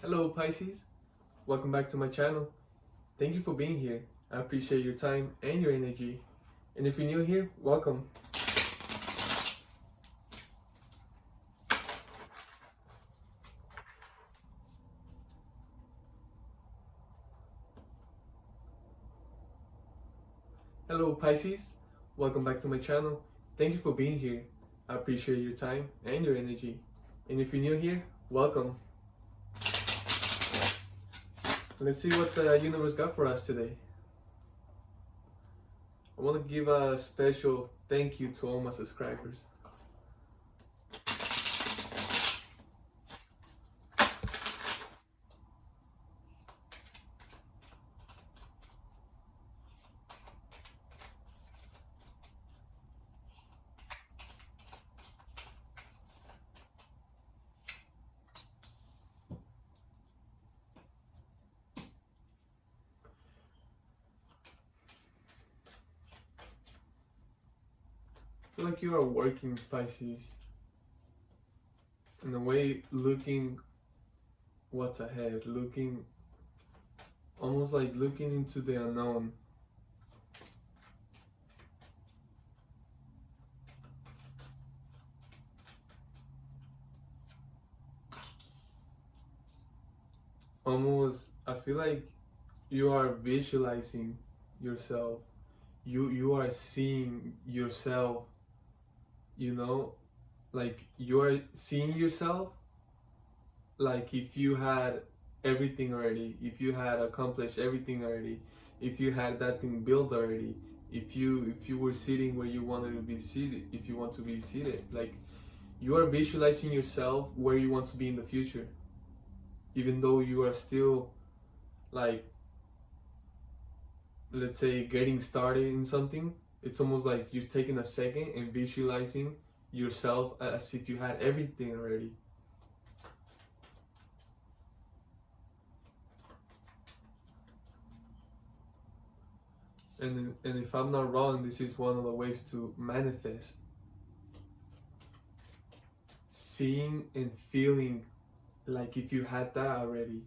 Hello Pisces, welcome back to my channel. Thank you for being here. I appreciate your time and your energy. And if you're new here, welcome. Hello Pisces, welcome back to my channel. Thank you for being here. I appreciate your time and your energy. And if you're new here, welcome. Let's see what the universe got for us today. I want to give a special thank you to all my subscribers. I feel like you are working, Pisces, in a way looking what's ahead, almost like looking into the unknown. Almost, I feel like you are visualizing yourself. You are seeing yourself, like you are seeing yourself like if you had everything already, if you had accomplished everything already, if you had that thing built already, if you were sitting where you wanted to be seated, if you want to be seated, like you are visualizing yourself where you want to be in the future, even though you are still, like, let's say, getting started in something. It's almost like you're taking a second and visualizing yourself as if you had everything already. And if I'm not wrong, this is one of the ways to manifest. Seeing and feeling like if you had that already.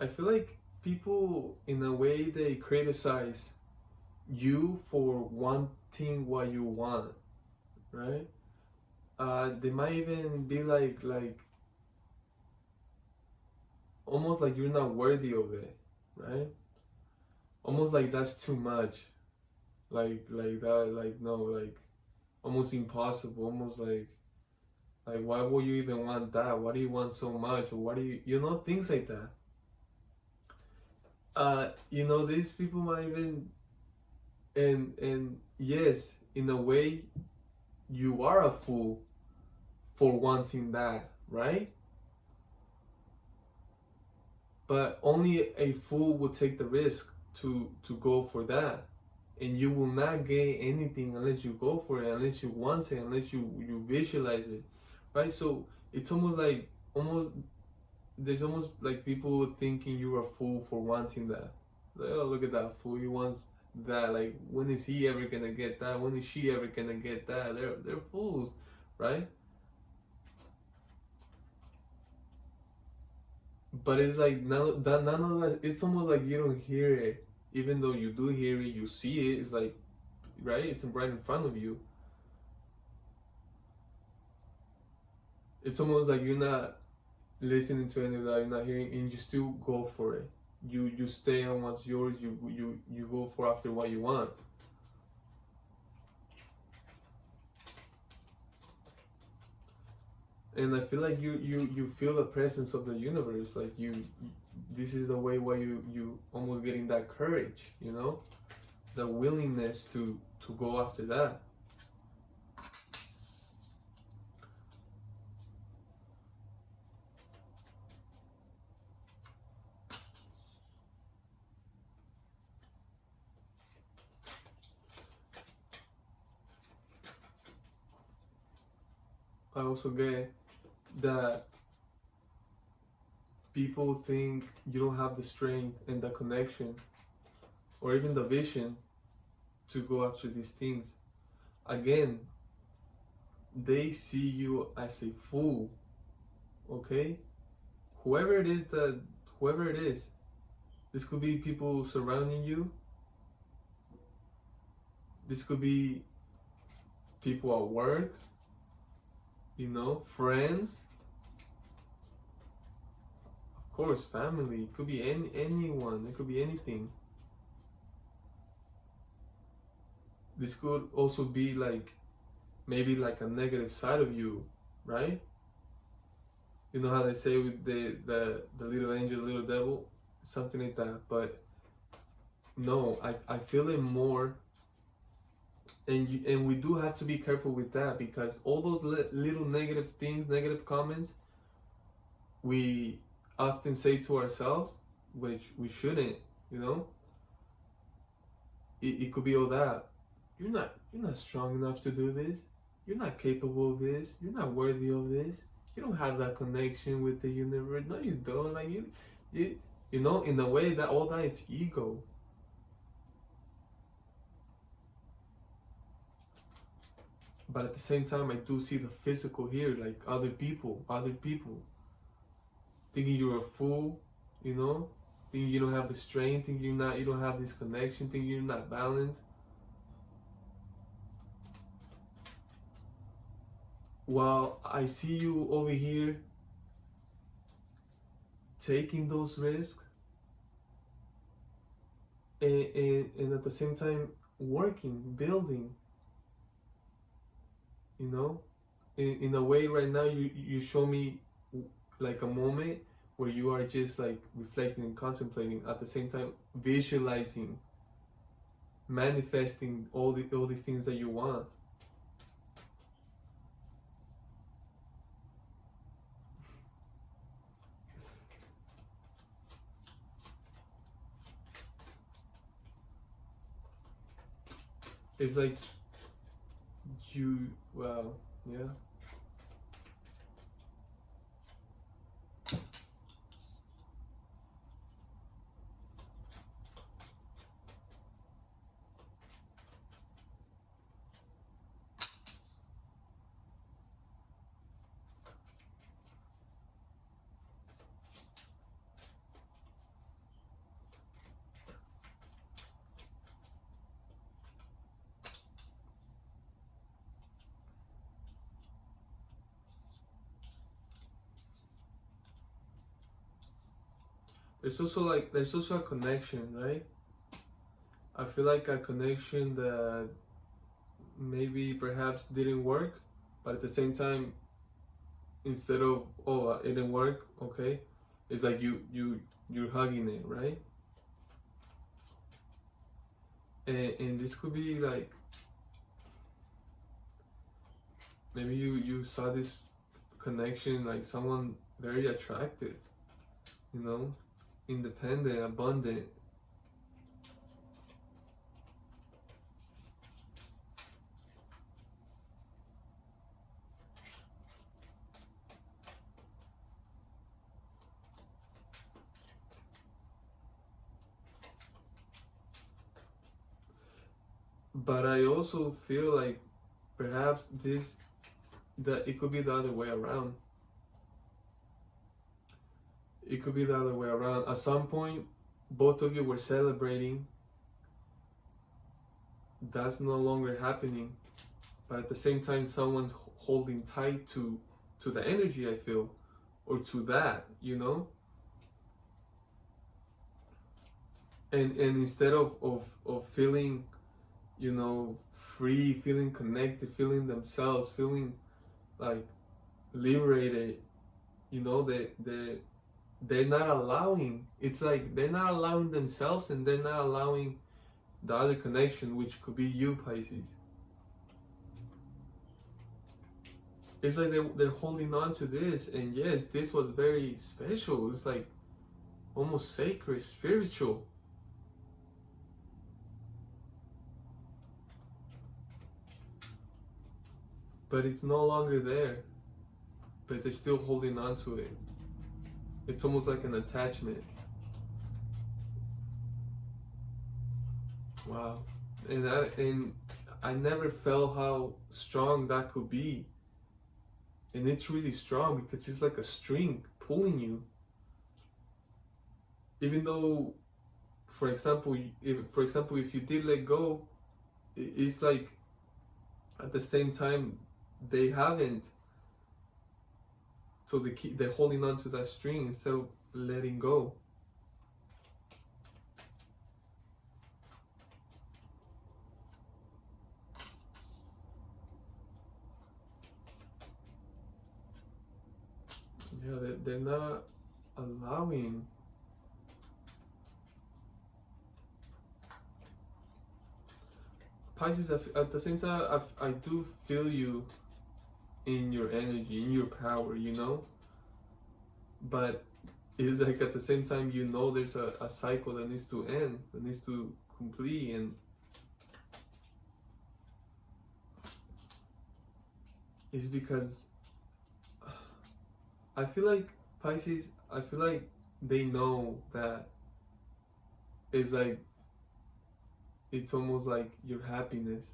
I feel like people, in a way, they criticize you for wanting what you want, right? They might even be like almost like you're not worthy of it, right? Almost like that's too much, like that, like no, like almost impossible, almost like why would you even want that? Why do you want so much? Or what do you things like that. These people might even, and yes, in a way, you are a fool for wanting that, right? But only a fool will take the risk to go for that, and you will not gain anything unless you go for it, unless you want it, unless you visualize it, right? So it's there's almost like people thinking you're a fool for wanting that. Like, oh, look at that fool, he wants that. Like, when is he ever gonna get that? When is she ever gonna get that? They're fools, right? But it's like none of that. It's almost like you don't hear it, even though you do hear it. You see it. It's like, right? It's right in front of you. It's almost like you're not listening to any of that. You're not hearing, and you still go for it. You stay on what's yours. You go for after what you want. And I feel like you feel the presence of the universe. Like this is the way why you almost getting that courage, the willingness to go after that. I also get that people think you don't have the strength and the connection or even the vision to go after these things. Again, they see you as a fool, okay? Whoever it is that, whoever it is, this could be people surrounding you, this could be people at work, friends, of course, family, it could be anyone, it could be anything. This could also be like maybe like a negative side of you, right? You know how they say with the little angel, little devil, something like that. But no, I feel it more, and we do have to be careful with that, because all those little negative things, negative comments, we often say to ourselves, which we shouldn't. You know, it could be all that. You're not strong enough to do this. You're not capable of this. You're not worthy of this. You don't have that connection with the universe. No, you don't. Like in a way, that all that, it's ego. But at the same time, I do see the physical here, like other people thinking you're a fool, thinking you don't have the strength, thinking you don't have this connection, thinking you're not balanced. While I see you over here taking those risks, and at the same time working, building, in a way right now you show me like a moment where you are just like reflecting and contemplating, at the same time visualizing, manifesting all these things that you want. It's like well, yeah. There's also a connection, right? I feel like a connection that maybe perhaps didn't work, but at the same time, instead of, oh, it didn't work, okay, it's like you're hugging it, right? And this could be like, maybe you saw this connection, like someone very attractive, independent, abundant. But I also feel like perhaps that it could be the other way around. It could be the other way around. At some point, both of you were celebrating. That's no longer happening. But at the same time, someone's holding tight to the energy, I feel, or to that, And instead of feeling, free, feeling connected, feeling themselves, feeling like liberated, they're not allowing. It's like they're not allowing themselves, and they're not allowing the other connection, which could be you, Pisces. It's like they're holding on to this, and yes, this was very special. It's like almost sacred, spiritual. But it's no longer there. but they're still holding on to it. It's almost like an attachment. Wow. And I never felt how strong that could be. And it's really strong because it's like a string pulling you. Even though, for example, if you did let go, it's like at the same time they haven't. So they're holding on to that string instead of letting go. Yeah, they're not allowing. Pisces, at the same time, I do feel you in your energy, in your power, you know? But it's like at the same time, you know there's a cycle that needs to end, that needs to complete, and it's because I feel like Pisces, I feel like they know that it's like, it's almost like your happiness.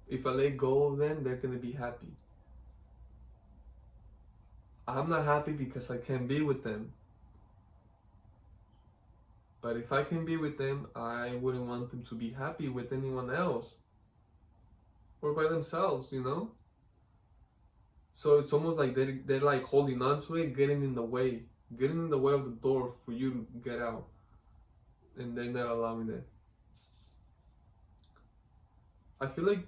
If I let go of them, they're gonna be happy. I'm not happy because I can't be with them. But if I can be with them, I wouldn't want them to be happy with anyone else or by themselves, you know? So it's almost like they're like holding on to it, getting in the way of the door for you to get out. And they're not allowing it. I feel like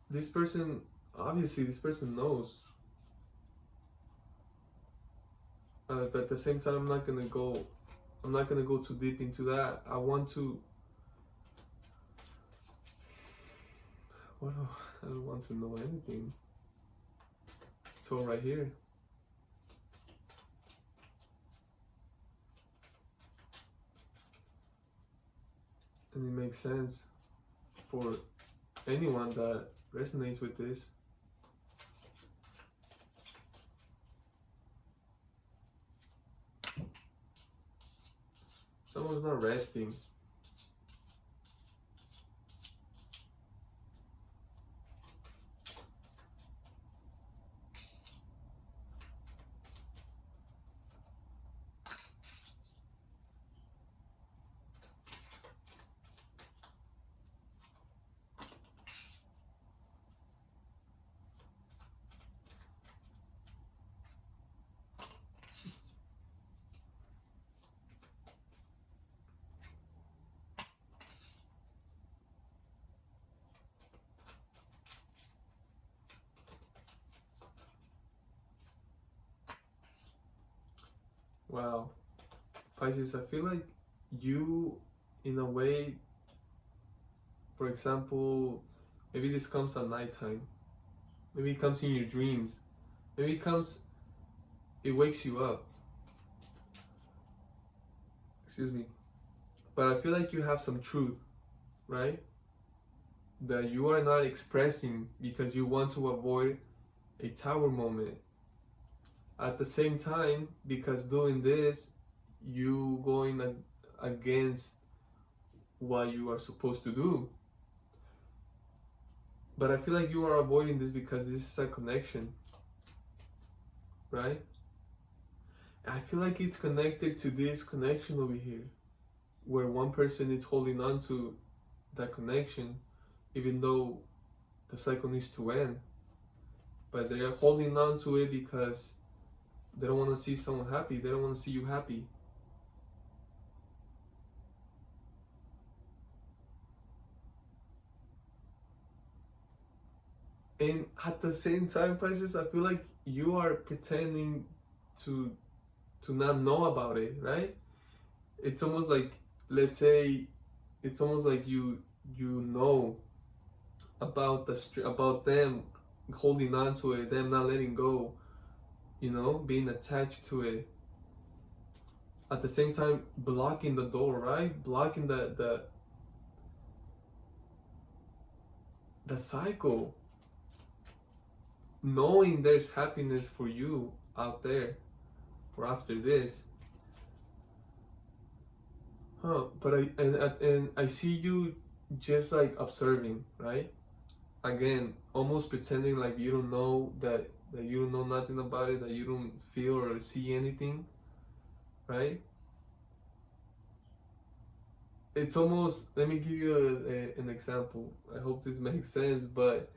this person knows. But at the same time, I'm not gonna go too deep into that. I don't want to know anything. It's all right here. And it makes sense for anyone that resonates with this. Someone's not resting. Wow. Pisces, I feel like you, in a way, for example, maybe this comes at nighttime. Maybe it comes in your dreams. Maybe it wakes you up. Excuse me. But I feel like you have some truth, right? That you are not expressing because you want to avoid a tower moment. At the same time, because doing this, you going against what you are supposed to do. But I feel like you are avoiding this because this is a connection, right? I feel like it's connected to this connection over here, where one person is holding on to that connection, even though the cycle needs to end. But they're holding on to it because they don't want to see someone happy. They don't want to see you happy. And at the same time, Pisces, I feel like you are pretending to not know about it, right? It's almost like, let's say, it's almost like you know about about them holding on to it, them not letting go, you know, being attached to it. At the same time, blocking the door, right? Blocking the cycle. knowing there's happiness for you out there or after this. But and I see you just like observing, right? Again, almost pretending like you don't know that you don't know nothing about it, that you don't feel or see anything, right? It's almost, let me give you an example. I hope this makes sense, but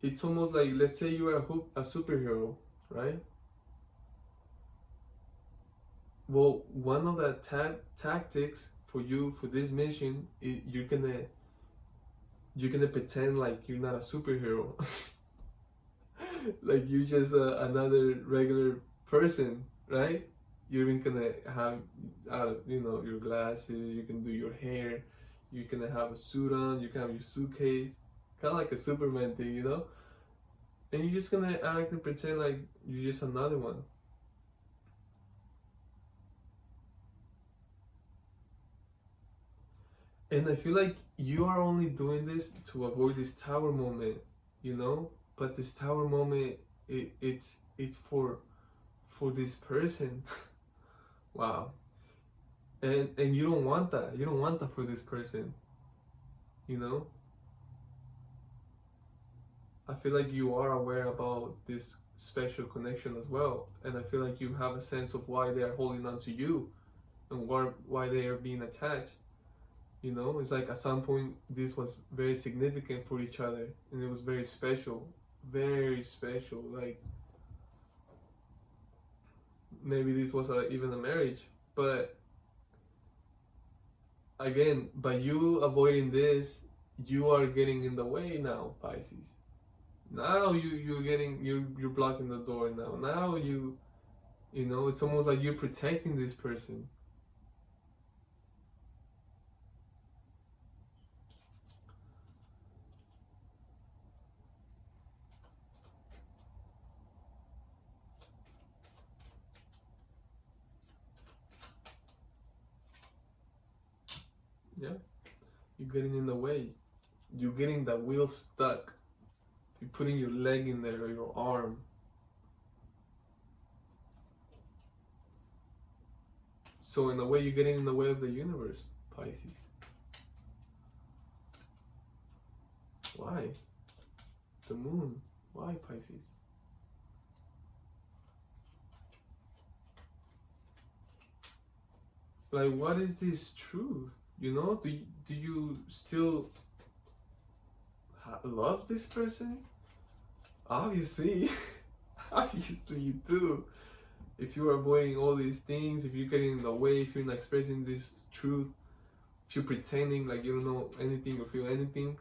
it's almost like, let's say you are a superhero, right? Well, one of the tactics for you for this mission, you're gonna pretend like you're not a superhero, like you're just another regular person, right? You're even gonna have, your glasses. You can do your hair. You're gonna have a suit on. You can have your suitcase, kind of like a Superman thing, And you're just gonna act and pretend like you're just another one. And I feel like you are only doing this to avoid this tower moment, But this tower moment, it's for this person. Wow. And you don't want that. You don't want that for this person, you know? I feel like you are aware about this special connection as well. And I feel like you have a sense of why they are holding on to you and why they are being attached. It's like at some point this was very significant for each other and it was very special. Very special. Like maybe this was even a marriage. But again, by you avoiding this, you are getting in the way now, Pisces. Now you're blocking the door now. Now it's almost like you're protecting this person. Yeah, you're getting in the way. You're getting the wheel stuck. You're putting your leg in there or your arm. So in a way, you're getting in the way of the universe, Pisces. Why? The moon. Why, Pisces? Like, what is this truth? Do you still love this person? Obviously. Obviously you do. If you're avoiding all these things, if you're getting in the way, if you're not expressing this truth, if you're pretending like you don't know anything or feel anything,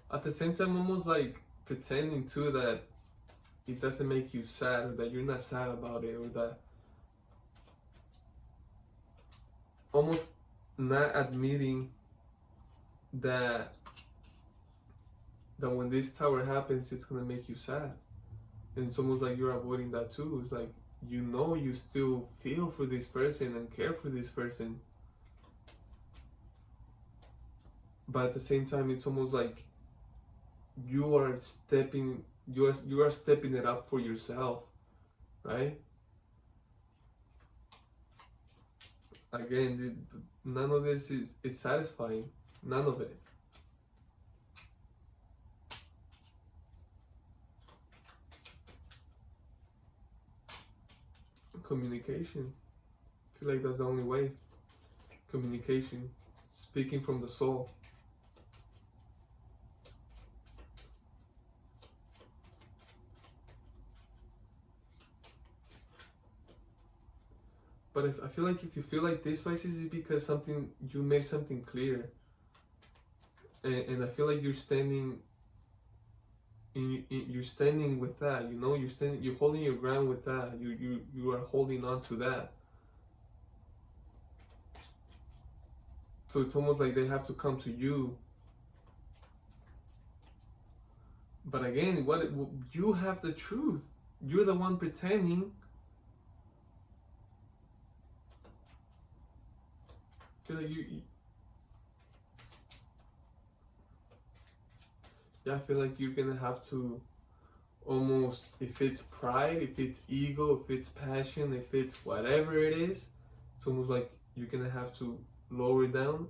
at the same time, almost like pretending too that it doesn't make you sad or that you're not sad about it or that almost not admitting that when this tower happens, it's gonna make you sad. And it's almost like you're avoiding that too. It's like you still feel for this person and care for this person, but at the same time, it's almost like you are stepping it up for yourself, right? Again, none of this is satisfying. None of it. Communication. I feel like that's the only way. Communication. Speaking from the soul. But I feel like if you feel like this, Pisces, is because you made something clear, and I feel like you're standing with that. You're holding your ground with that. You are holding on to that. So it's almost like they have to come to you. But again, what you have the truth. You're the one pretending. I feel like yeah, I feel like you're gonna have to almost, if it's pride, if it's ego, if it's passion, if it's whatever it is, it's almost like you're gonna have to lower it down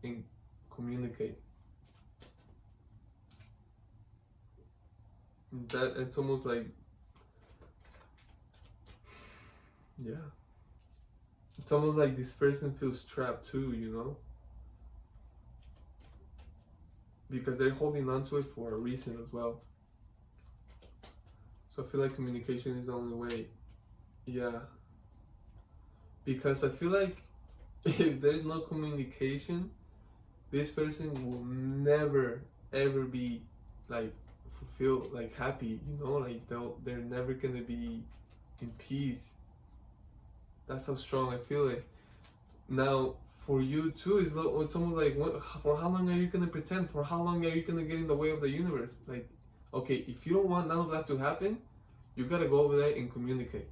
and communicate. That it's almost like, yeah, it's almost like this person feels trapped too, you know, because they're holding on to it for a reason as well. So I feel like communication is the only way. Yeah, because I feel like if there's no communication, this person will never ever be like fulfilled, like happy, you know, like they're never gonna be in peace. That's how strong I feel it. Now for you too, it's almost like, for how long are you gonna pretend? For how long are you gonna get in the way of the universe? Like, okay, if you don't want none of that to happen, you gotta go over there and communicate.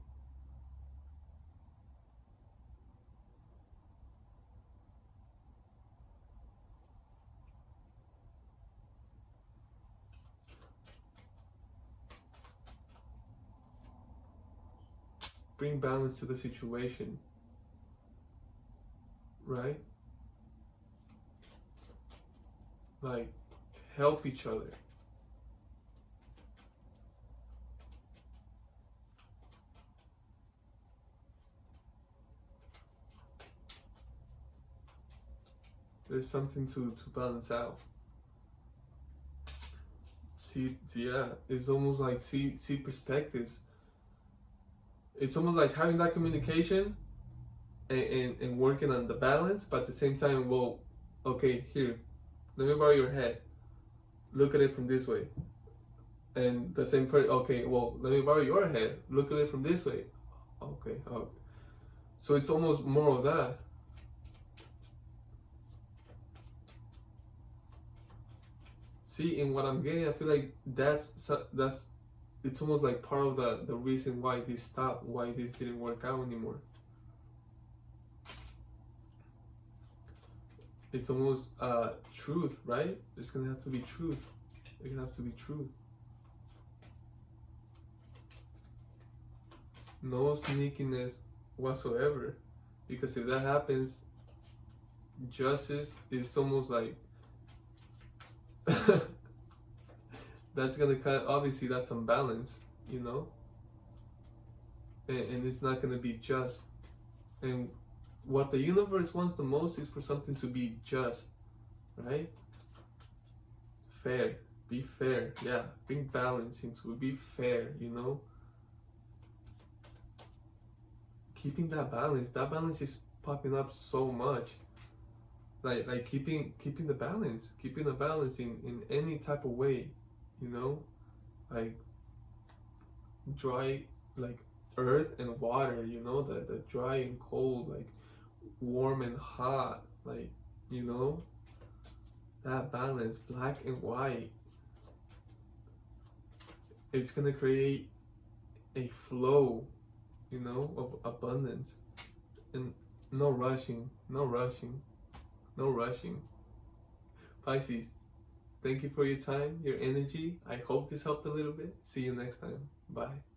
Bring balance to the situation, right? Like, help each other. There's something to balance out. See, yeah, it's almost like see perspectives. It's almost like having that communication and working on the balance, but at the same time, well, okay, here, let me borrow your head. Look at it from this way. And the same person, okay, well, let me borrow your head. Look at it from this way. Okay, okay. So it's almost more of that. See, in what I'm getting, I feel like that's it's almost like part of the reason why this stopped, why this didn't work out anymore. It's almost truth, right? There's gonna have to be truth. There's gonna have to be truth. No sneakiness whatsoever, because if that happens, justice is almost like that's gonna cut. Obviously, that's unbalanced, you know, and it's not gonna be just. And what the universe wants the most is for something to be just, right? Fair. Be fair. Yeah. Bring balance into it. Be fair, you know? Keeping that balance. That balance is popping up so much. Like keeping the balance. Keeping the balance in any type of way, you know? Like dry, like earth and water, you know, the dry and cold, like warm and hot, like, you know, that balance, black and white. It's gonna create a flow, you know, of abundance. And no rushing, no rushing, no rushing. Pisces, thank you for your time, your energy. I hope this helped a little bit. See you next time. Bye.